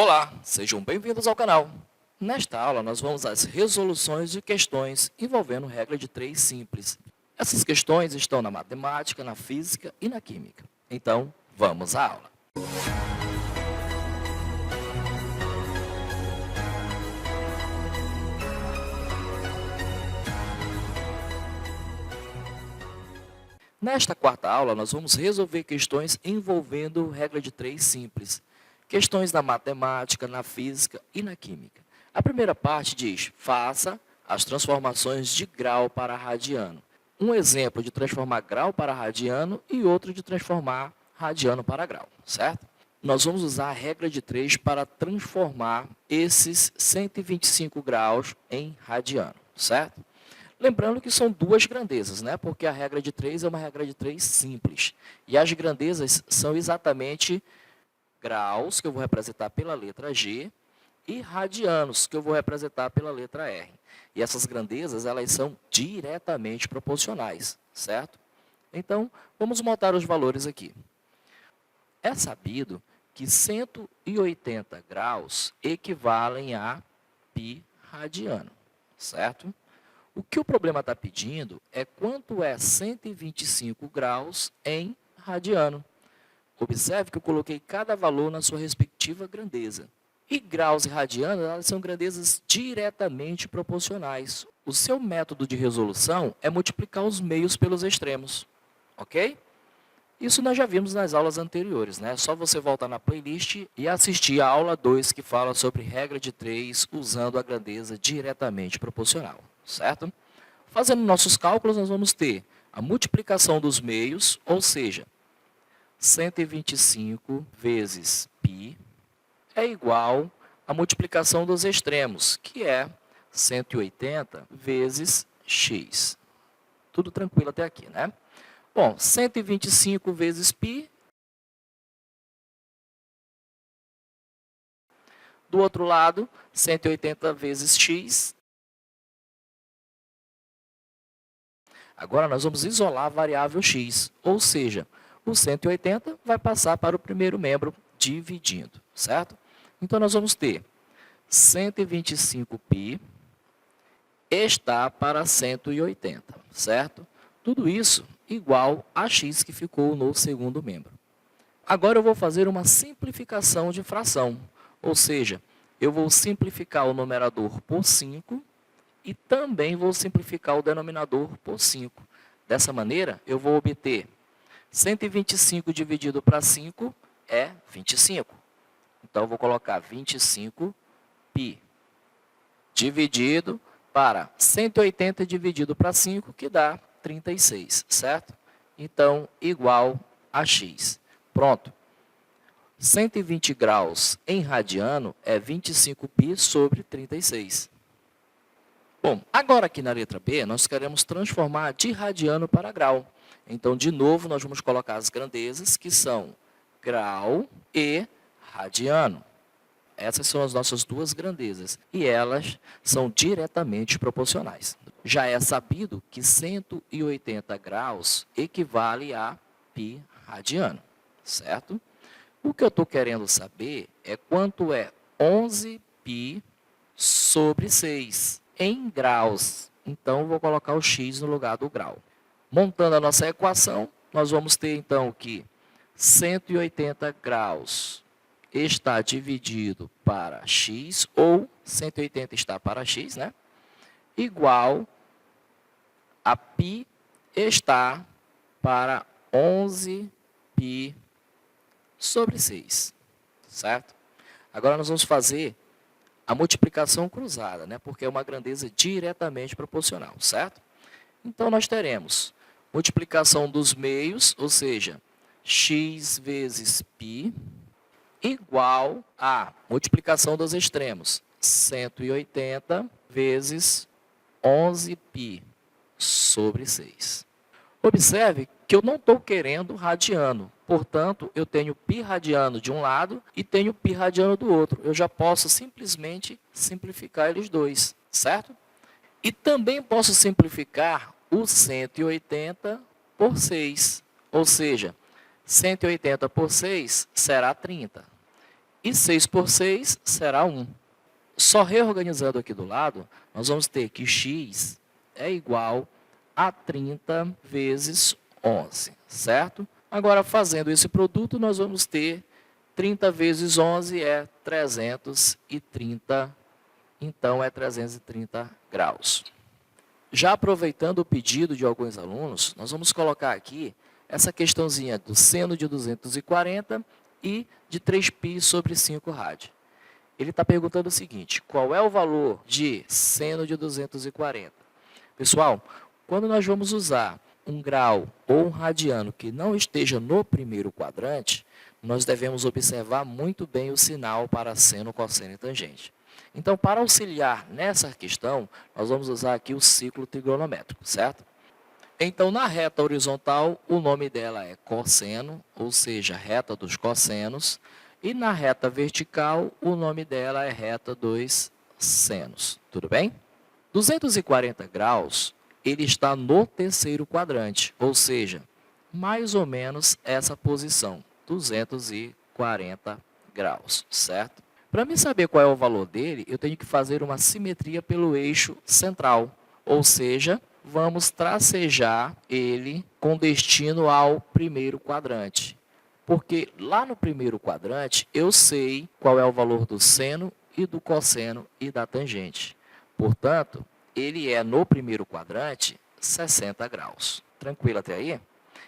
Olá, sejam bem-vindos ao canal. Nesta aula, nós vamos às resoluções de questões envolvendo regra de 3 simples. Essas questões estão na matemática, na física e na química. Então, vamos à aula. Nesta quarta aula, nós vamos resolver questões envolvendo regra de 3 simples. Questões na matemática, na física e na química. A primeira parte diz, faça as transformações de grau para radiano. Um exemplo de transformar grau para radiano e outro de transformar radiano para grau, certo? Nós vamos usar a regra de 3 para transformar esses 125 graus em radiano, certo? Lembrando que são duas grandezas, né? Porque a regra de 3 é uma regra de 3 simples. E as grandezas são exatamente graus, que eu vou representar pela letra G, e radianos, que eu vou representar pela letra R. E essas grandezas, elas são diretamente proporcionais, certo? Então, vamos montar os valores aqui. É sabido que 180 graus equivalem a π radiano, certo? O que o problema está pedindo é quanto é 125 graus em radiano. Observe que eu coloquei cada valor na sua respectiva grandeza. E graus e radianos, elas são grandezas diretamente proporcionais. O seu método de resolução é multiplicar os meios pelos extremos, ok? Isso nós já vimos nas aulas anteriores, né? É só você voltar na playlist e assistir a aula 2, que fala sobre regra de 3 usando a grandeza diretamente proporcional, certo? Fazendo nossos cálculos, nós vamos ter a multiplicação dos meios, ou seja, 125 vezes π é igual à multiplicação dos extremos, que é 180 vezes x. Tudo tranquilo até aqui, né? Bom, 125 vezes π. Do outro lado, 180 vezes x. Agora, nós vamos isolar a variável x, ou seja, o 180 vai passar para o primeiro membro dividindo, certo? Então, nós vamos ter 125π está para 180, certo? Tudo isso igual a x que ficou no segundo membro. Agora, eu vou fazer uma simplificação de fração, ou seja, eu vou simplificar o numerador por 5 e também vou simplificar o denominador por 5. Dessa maneira, eu vou obter 125 dividido para 5 é 25. Então, eu vou colocar 25π dividido para 180 dividido para 5, que dá 36, certo? Então, igual a x. Pronto. 120 graus em radiano é 25π sobre 36. Bom, agora aqui na letra B, nós queremos transformar de radiano para grau. Então, de novo, nós vamos colocar as grandezas, que são grau e radiano. Essas são as nossas duas grandezas, e elas são diretamente proporcionais. Já é sabido que 180 graus equivale a π radiano, certo? O que eu estou querendo saber é quanto é 11π sobre 6 em graus. Então, eu vou colocar o x no lugar do grau. Montando a nossa equação, nós vamos ter, então, que 180 graus está dividido para x, ou 180 está para x, né? Igual a π está para 11π sobre 6, certo? Agora, nós vamos fazer a multiplicação cruzada, né? Porque é uma grandeza diretamente proporcional, certo? Então, nós teremos multiplicação dos meios, ou seja, x vezes π, igual a multiplicação dos extremos, 180 vezes 11π sobre 6. Observe que eu não estou querendo radiano, portanto, eu tenho π radiano de um lado e tenho π radiano do outro. Eu já posso simplesmente simplificar eles dois, certo? E também posso simplificar o 180 por 6, ou seja, 180 por 6 será 30. E 6 por 6 será 1. Só reorganizando aqui do lado, nós vamos ter que x é igual a 30 vezes 11, certo? Agora, fazendo esse produto, nós vamos ter 30 vezes 11 é 330, então é 330 graus. Já aproveitando o pedido de alguns alunos, nós vamos colocar aqui essa questãozinha do seno de 240 e de 3π sobre 5 rád. Ele está perguntando o seguinte: qual é o valor de seno de 240? Pessoal, quando nós vamos usar um grau ou um radiano que não esteja no primeiro quadrante, nós devemos observar muito bem o sinal para seno, cosseno e tangente. Então, para auxiliar nessa questão, nós vamos usar aqui o ciclo trigonométrico, certo? Então, na reta horizontal, o nome dela é cosseno, ou seja, reta dos cossenos. E na reta vertical, o nome dela é reta dos senos. Tudo bem? 240 graus, ele está no terceiro quadrante, ou seja, mais ou menos essa posição, 240 graus, certo? Para mim saber qual é o valor dele, eu tenho que fazer uma simetria pelo eixo central, ou seja, vamos tracejar ele com destino ao primeiro quadrante. Porque lá no primeiro quadrante, eu sei qual é o valor do seno e do cosseno e da tangente. Portanto, ele é, no primeiro quadrante, 60 graus. Tranquilo até aí?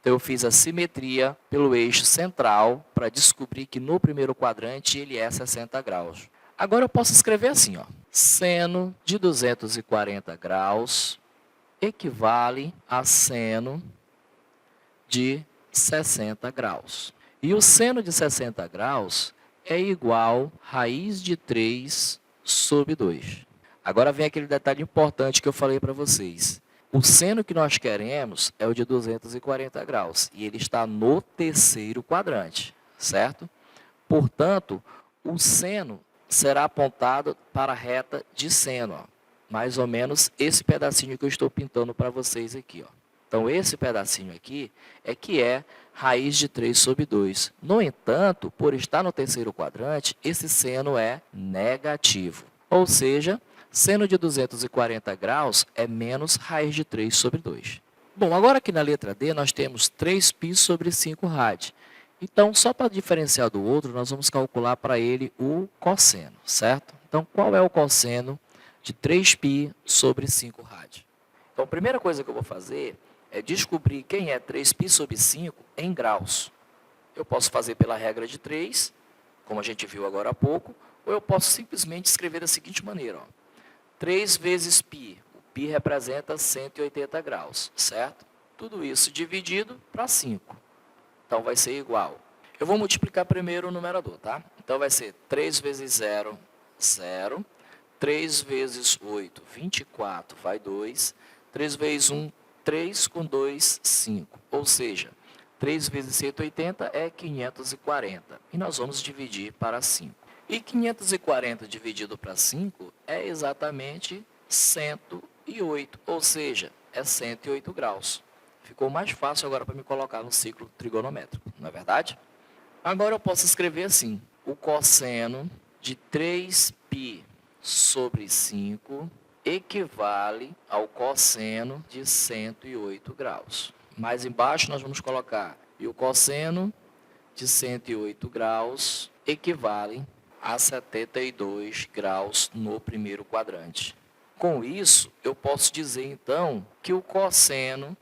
Então, eu fiz a simetria pelo eixo central para descobrir que no primeiro quadrante ele é 60 graus. Agora, eu posso escrever assim, ó. Seno de 240 graus equivale a seno de 60 graus. E o seno de 60 graus é igual a raiz de 3 sobre 2. Agora vem aquele detalhe importante que eu falei para vocês. O seno que nós queremos é o de 240 graus, e ele está no terceiro quadrante, certo? Portanto, o seno será apontado para a reta de seno, ó. Mais ou menos esse pedacinho que eu estou pintando para vocês aqui, ó. Então, esse pedacinho aqui é que é raiz de 3 sobre 2. No entanto, por estar no terceiro quadrante, esse seno é negativo. Ou seja, seno de 240 graus é menos raiz de 3 sobre 2. Bom, agora aqui na letra D nós temos 3π sobre 5 rád. Então, só para diferenciar do outro, nós vamos calcular para ele o cosseno, certo? Então, qual é o cosseno de 3π sobre 5 rád? Então, a primeira coisa que eu vou fazer é descobrir quem é 3π sobre 5 em graus. Eu posso fazer pela regra de 3, como a gente viu agora há pouco, ou eu posso simplesmente escrever da seguinte maneira, ó. 3 vezes π, o π representa 180 graus, certo? Tudo isso dividido para 5. Então, vai ser igual. Eu vou multiplicar primeiro o numerador, tá? Então, vai ser 3 vezes 0, 0. 3 vezes 8, 24, vai 2. 3 vezes 1, 3, com 2, 5. Ou seja, 3 vezes 180 é 540. E nós vamos dividir para 5. E 540 dividido para 5 é exatamente 108, ou seja, é 108 graus. Ficou mais fácil agora para me colocar no ciclo trigonométrico, não é verdade? Agora eu posso escrever assim: o cosseno de 3π sobre 5 equivale ao cosseno de 108 graus. Mais embaixo nós vamos colocar: e o cosseno de 108 graus equivale a 72 graus no primeiro quadrante. Com isso, eu posso dizer, então, que o cosseno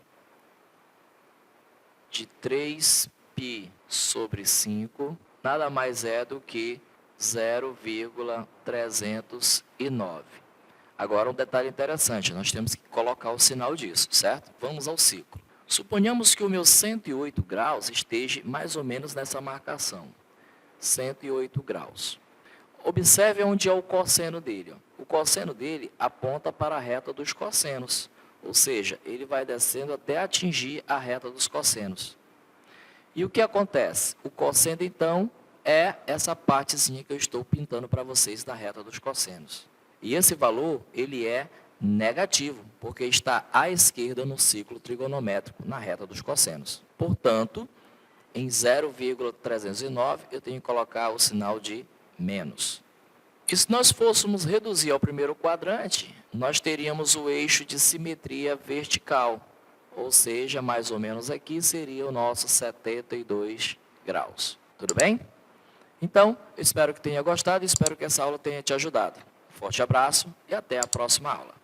de 3π sobre 5 nada mais é do que 0,309. Agora, um detalhe interessante, nós temos que colocar o sinal disso, certo? Vamos ao ciclo. Suponhamos que o meu 108 graus esteja mais ou menos nessa marcação, 108 graus. Observe onde é o cosseno dele. O cosseno dele aponta para a reta dos cossenos, ou seja, ele vai descendo até atingir a reta dos cossenos. E o que acontece? O cosseno, então, é essa partezinha que eu estou pintando para vocês da reta dos cossenos. E esse valor, ele é negativo, porque está à esquerda no ciclo trigonométrico, na reta dos cossenos. Portanto, em 0,309, eu tenho que colocar o sinal de menos. E se nós fôssemos reduzir ao primeiro quadrante, nós teríamos o eixo de simetria vertical, ou seja, mais ou menos aqui seria o nosso 72 graus. Tudo bem? Então, eu espero que tenha gostado e espero que essa aula tenha te ajudado. Forte abraço e até a próxima aula.